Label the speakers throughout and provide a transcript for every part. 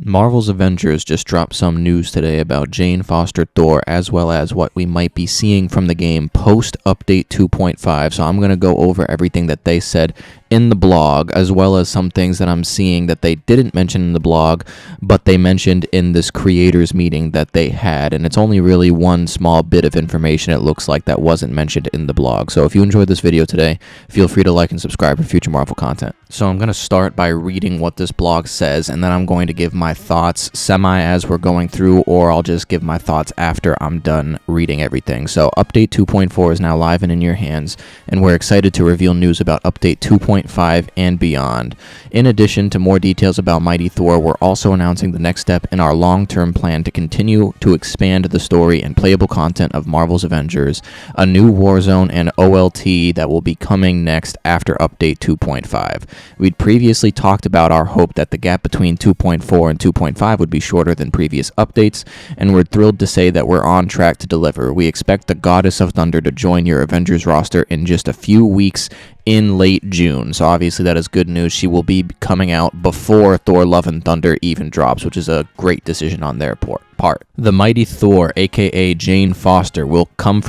Speaker 1: Marvel's Avengers just dropped some news today about Jane Foster Thor, as well as what we might be seeing from the game post-update 2.5. So I'm going to go over everything that they said in the blog, as well as some things that I'm seeing that they didn't mention in the blog, but they mentioned in this creators meeting that they had. And it's only really one small bit of information, it looks like, that wasn't mentioned in the blog. So if you enjoyed this video today, feel free to like and subscribe for future Marvel content. So I'm going to start by reading what this blog says, and then I'm going to give my thoughts semi as we're going through, or I'll just give my thoughts after I'm done reading everything. So update 2.4 is now live and in your hands, and we're excited to reveal news about update 2.5 and beyond. In addition to more details about Mighty Thor, we're also announcing the next step in our long-term plan to continue to expand the story and playable content of Marvel's Avengers, a new Warzone and OLT that will be coming next after update 2.5. We'd previously talked about our hope that the gap between 2.4 and 2.5 would be shorter than previous updates, and we're thrilled to say that we're on track to deliver. We expect the Goddess of Thunder to join your Avengers roster in just a few weeks in late June. So obviously that is good news. She will be coming out before Thor Love and Thunder even drops, which is a great decision on their part. The Mighty Thor, aka Jane Foster, will come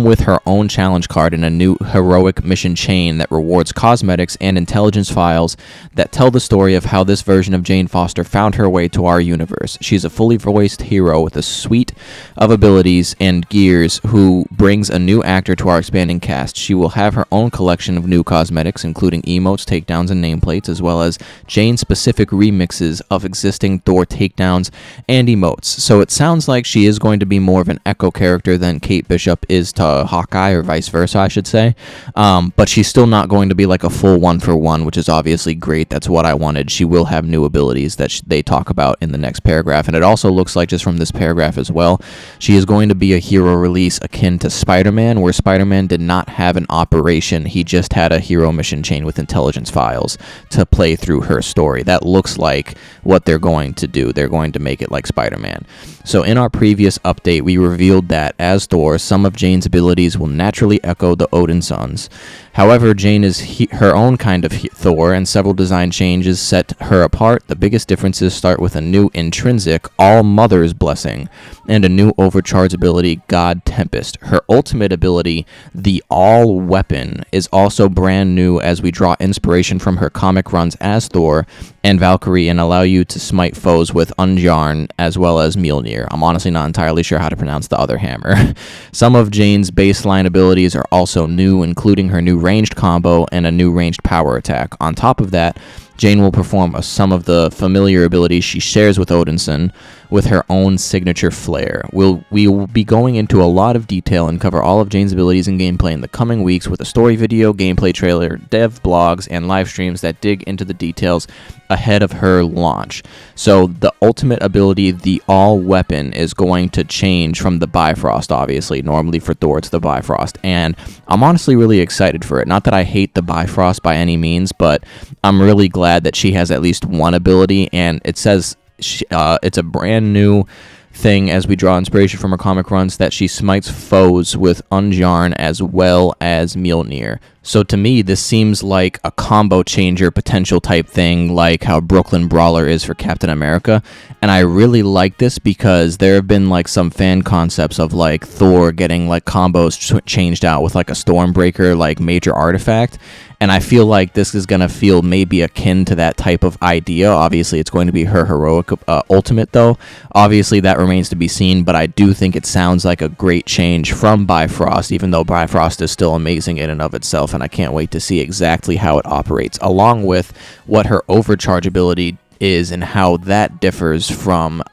Speaker 1: with her own challenge card in a new heroic mission chain that rewards cosmetics and intelligence files that tell the story of how this version of Jane Foster found her way to our universe. She's a fully voiced hero with a suite of abilities and gears who brings a new actor to our expanding cast. She will have her own collection of new cosmetics, including emotes, takedowns, and nameplates, as well as Jane-specific remixes of existing Thor takedowns and emotes. So it sounds like she is going to be more of an Echo character than Kate Bishop is to Hawkeye, or vice versa, I should say. But she's still not going to be like a full one-for-one, which is obviously great. That's what I wanted. She will have new abilities that they talk about in the next paragraph. And it also looks like, just from this paragraph as well, she is going to be a hero release akin to Spider-Man, where Spider-Man did not have an operation. He just had a hero mission chain with intelligence files to play through her story. That looks like what they're going to do. They're going to make it like Spider-Man. So in our previous update, we revealed that, as Thor, some of Jane's abilities will naturally echo the Odin sons. However, Jane is her own kind of Thor, and several design changes set her apart. The biggest differences start with a new intrinsic All-Mother's Blessing and a new overcharge ability, God Tempest. Her ultimate ability, the All-Weapon, is also brand new, as we draw inspiration from her comic runs as Thor and Valkyrie and allow you to smite foes with Unjarn as well as Mjolnir. I'm honestly not entirely sure how to pronounce the other hammer. Some of Jane's baseline abilities are also new, including her new ranged combo and a new ranged power attack. On top of that, Jane will perform some of the familiar abilities she shares with Odinson with her own signature flair. We will be going into a lot of detail and cover all of Jane's abilities and gameplay in the coming weeks with a story video, gameplay trailer, dev blogs, and live streams that dig into the details ahead of her launch. So the ultimate ability, the All-Weapon, is going to change from the Bifrost, obviously. Normally for Thor, it's the Bifrost, and I'm honestly really excited for it. Not that I hate the Bifrost by any means, but I'm really glad that she has at least one ability, and it says it's a brand new thing, as we draw inspiration from her comic runs, that she smites foes with Unjarn as well as Mjolnir. So to me, this seems like a combo changer potential type thing, like how Brooklyn Brawler is for Captain America. And I really like this because there have been like some fan concepts of like Thor getting like combos changed out with like a Stormbreaker like major artifact. And I feel like this is going to feel maybe akin to that type of idea. Obviously, it's going to be her heroic ultimate, though. Obviously, that remains to be seen, but I do think it sounds like a great change from Bifrost, even though Bifrost is still amazing in and of itself, and I can't wait to see exactly how it operates, along with what her overcharge ability is and how that differs from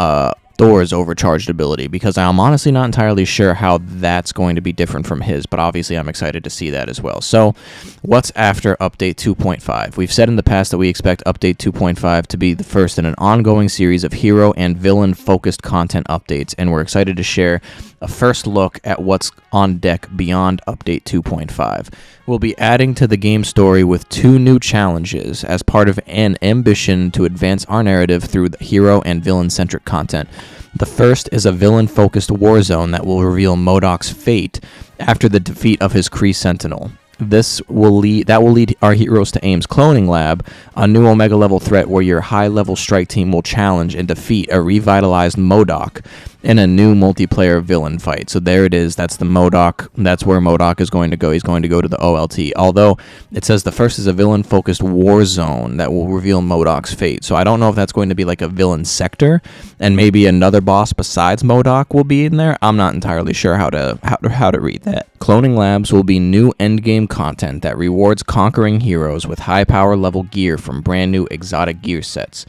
Speaker 1: Thor's overcharged ability, because I'm honestly not entirely sure how that's going to be different from his, but obviously I'm excited to see that as well. So what's after update 2.5? We've said in the past that we expect update 2.5 to be the first in an ongoing series of hero and villain focused content updates, and we're excited to share a first look at what's on deck beyond update 2.5. We'll be adding to the game story with 2 new challenges as part of an ambition to advance our narrative through the hero and villain-centric content. The first is a villain-focused war zone that will reveal M.O.D.O.K's fate after the defeat of his Kree Sentinel. that will lead our heroes to AIM's cloning lab, a new Omega level threat where your high level strike team will challenge and defeat a revitalized M.O.D.O.K in a new multiplayer villain fight. So there it is. That's the M.O.D.O.K. That's where M.O.D.O.K is going to go. He's going to go to the OLT. Although it says the first is a villain-focused war zone that will reveal M.O.D.O.K's fate. So I don't know if that's going to be like a villain sector, and maybe another boss besides M.O.D.O.K will be in there. I'm not entirely sure how to read that. Cloning Labs will be new endgame content that rewards conquering heroes with high power level gear from brand new exotic gear sets.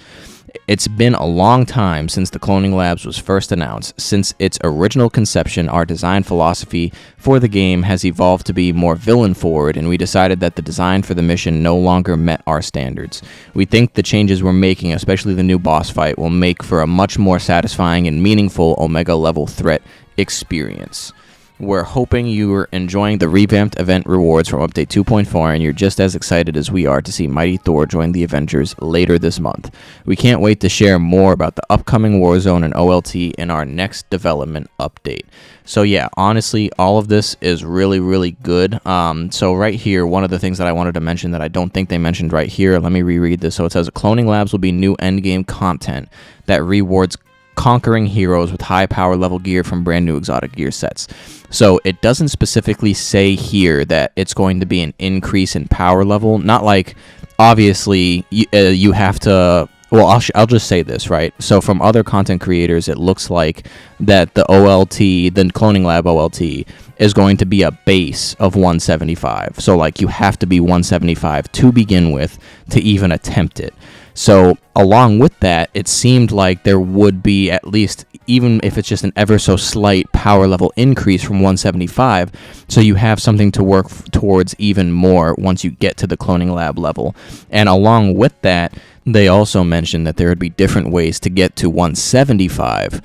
Speaker 1: It's been a long time since the Cloning Labs was first announced. Since its original conception, our design philosophy for the game has evolved to be more villain-forward, and we decided that the design for the mission no longer met our standards. We think the changes we're making, especially the new boss fight, will make for a much more satisfying and meaningful Omega-level threat experience. We're hoping you're enjoying the revamped event rewards from Update 2.4, and you're just as excited as we are to see Mighty Thor join the Avengers later this month. We can't wait to share more about the upcoming Warzone and OLT in our next development update. So yeah, honestly, all of this is really, really good. So right here, one of the things that I wanted to mention that I don't think they mentioned right here, let me reread this. So it says, Cloning Labs will be new endgame content that rewards conquering heroes with high power level gear from brand new exotic gear sets. So it doesn't specifically say here that it's going to be an increase in power level. Not like, obviously, you have to... Well, I'll just say this, right? So from other content creators, it looks like that the OLT, the Cloning Lab OLT, is going to be a base of 175. So, like, you have to be 175 to begin with to even attempt it. So along with that, it seemed like there would be at least, even if it's just an ever so slight power level increase from 175, so you have something to work towards even more once you get to the Cloning Lab level. And along with that, they also mentioned that there would be different ways to get to 175,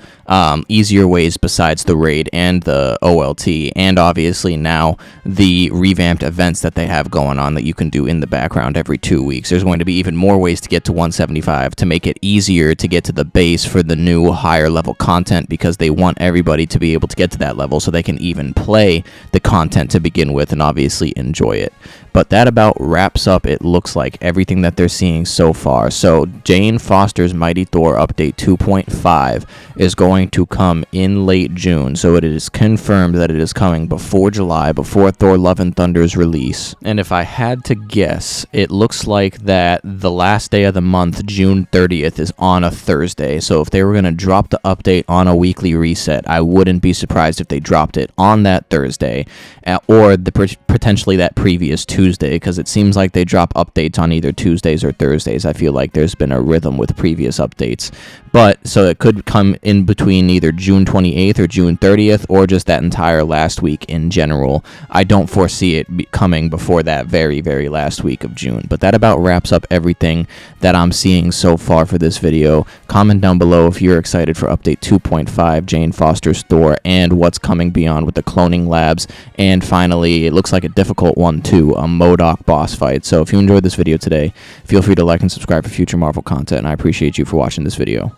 Speaker 1: easier ways besides the raid and the OLT, and obviously now the revamped events that they have going on that you can do in the background every 2 weeks. There's going to be even more ways to get to 175 to make it easier to get to the base for the new higher level content, because they want everybody to be able to get to that level so they can even play the content to begin with and obviously enjoy it. But that about wraps up, it looks like, everything that they're seeing so far. So Jane Foster's Mighty Thor Update 2.5 is going to come in late June. So it is confirmed that it is coming before July, before Thor Love and Thunder's release. And if I had to guess, it looks like that the last day of the month, June 30th, is on a Thursday. So if they were going to drop the update on a weekly reset, I wouldn't be surprised if they dropped it on that Thursday or potentially that previous Tuesday, because it seems like they drop updates on either Tuesdays or Thursdays. I feel like there's been a rhythm with previous updates. But so it could come in between either June 28th or June 30th, or just that entire last week in general. I don't foresee it coming before that very, very last week of June. But that about wraps up everything that I'm seeing so far for this video. Comment down below if you're excited for Update 2.5, Jane Foster's Thor, and what's coming beyond with the Cloning Labs. And finally, it looks like a difficult one too, a M.O.D.O.K boss fight. So if you enjoyed this video today, feel free to like and subscribe for future Marvel content, and I appreciate you for watching this video.